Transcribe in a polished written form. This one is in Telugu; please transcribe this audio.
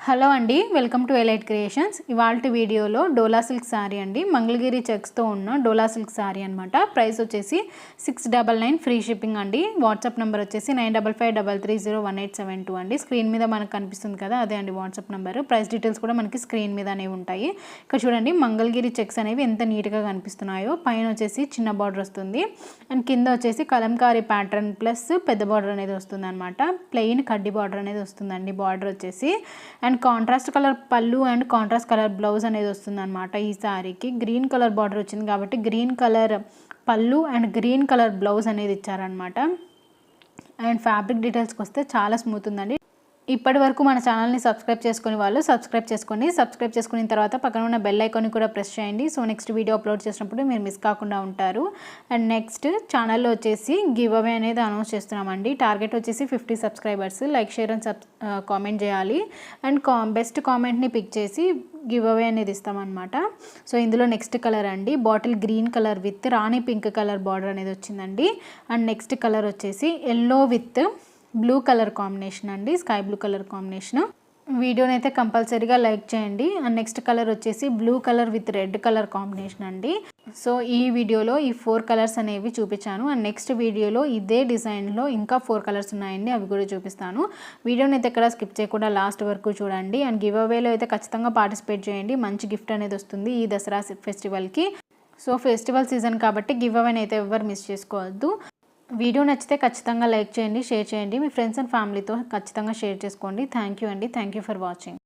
హలో అండి, వెల్కమ్ టు ఎలైట్ క్రియేషన్స్. ఇవాల్టి వీడియోలో డోలా సిల్క్ శారీ అండి, మంగళగిరి చెక్స్తో ఉన్న డోలా సిల్క్ శారీ అనమాట. ప్రైస్ వచ్చేసి 699 ఫ్రీ షిప్పింగ్ అండి. వాట్సాప్ నెంబర్ వచ్చేసి 9553301872 అండి. స్క్రీన్ మీద మనకు కనిపిస్తుంది కదా, అదే అండి వాట్సాప్ నెంబర్. ప్రైస్ డీటెయిల్స్ కూడా మనకి స్క్రీన్ మీద అనేవి ఉంటాయి. ఇక్కడ చూడండి, మంగళగిరి చెక్స్ అనేవి ఎంత నీట్గా కనిపిస్తున్నాయో. పైన వచ్చేసి చిన్న బార్డర్ వస్తుంది అండ్ కింద వచ్చేసి కలంకారీ ప్యాటర్న్ ప్లస్ పెద్ద బార్డర్ అనేది వస్తుంది అనమాట. ప్లెయిన్ కడ్డీ బార్డర్ అనేది వస్తుందండి. బార్డర్ వచ్చేసి అండ్ కాంట్రాస్ట్ కలర్ పళ్ళు అండ్ కాంట్రాస్ట్ కలర్ బ్లౌజ్ అనేది వస్తుంది అనమాట. ఈ శారీకి గ్రీన్ కలర్ బార్డర్ వచ్చింది కాబట్టి గ్రీన్ కలర్ పళ్ళు అండ్ గ్రీన్ కలర్ బ్లౌజ్ అనేది ఇచ్చారనమాట. అండ్ ఫ్యాబ్రిక్ డీటెయిల్స్కి వస్తే చాలా స్మూత్ ఉందండి. ఇప్పటి వరకు మన ఛానల్ని సబ్స్క్రైబ్ చేసుకుని వాళ్ళు సబ్స్క్రైబ్ చేసుకోండి. సబ్స్క్రైబ్ చేసుకున్న తర్వాత పక్కన ఉన్న బెల్ ఐకాన్ని కూడా ప్రెస్ చేయండి. సో నెక్స్ట్ వీడియో అప్లోడ్ చేసినప్పుడు మీరు మిస్ కాకుండా ఉంటారు. అండ్ నెక్స్ట్ ఛానల్లో వచ్చేసి గివ్ అవే అనేది అనౌన్స్ చేస్తున్నామండి. టార్గెట్ వచ్చేసి 50 subscribers. Like, share and comment చేయాలి. అండ్ బెస్ట్ కామెంట్ని పిక్ చేసి గివ్ అవే అనేది ఇస్తామన్నమాట. సో ఇందులో నెక్స్ట్ కలర్ అండి, bottle green colour with Rani pink colour border అనేది వచ్చిందండి. అండ్ నెక్స్ట్ కలర్ వచ్చేసి yellow with blue colour combination అండి, స్కై బ్లూ కలర్ కాంబినేషన్. వీడియోని అయితే కంపల్సరీగా లైక్ చేయండి. అండ్ నెక్స్ట్ కలర్ వచ్చేసి blue colour with red colour combination అండి. సో ఈ వీడియోలో ఈ 4 కలర్స్ అనేవి చూపించాను. అండ్ నెక్స్ట్ వీడియోలో ఇదే డిజైన్లో ఇంకా 4 కలర్స్ ఉన్నాయండి, అవి కూడా చూపిస్తాను. వీడియోని అయితే ఎక్కడ స్కిప్ చేయకుండా లాస్ట్ వరకు చూడండి. అండ్ గివ్ అవేలో అయితే ఖచ్చితంగా పార్టిసిపేట్ చేయండి. మంచి గిఫ్ట్ అనేది వస్తుంది ఈ దసరా ఫెస్టివల్కి. సో ఫెస్టివల్ సీజన్ కాబట్టి గివ్ అవేని అయితే ఎవరు మిస్ చేసుకోవద్దు. వీడియో నచ్చితే ఖచ్చితంగా లైక్ చేయండి, షేర్ చేయండి. మీ ఫ్రెండ్స్ అండ్ ఫ్యామిలీతో ఖచ్చితంగా షేర్ చేసుకోండి. థ్యాంక్ యూ అండి. Thank you for watching.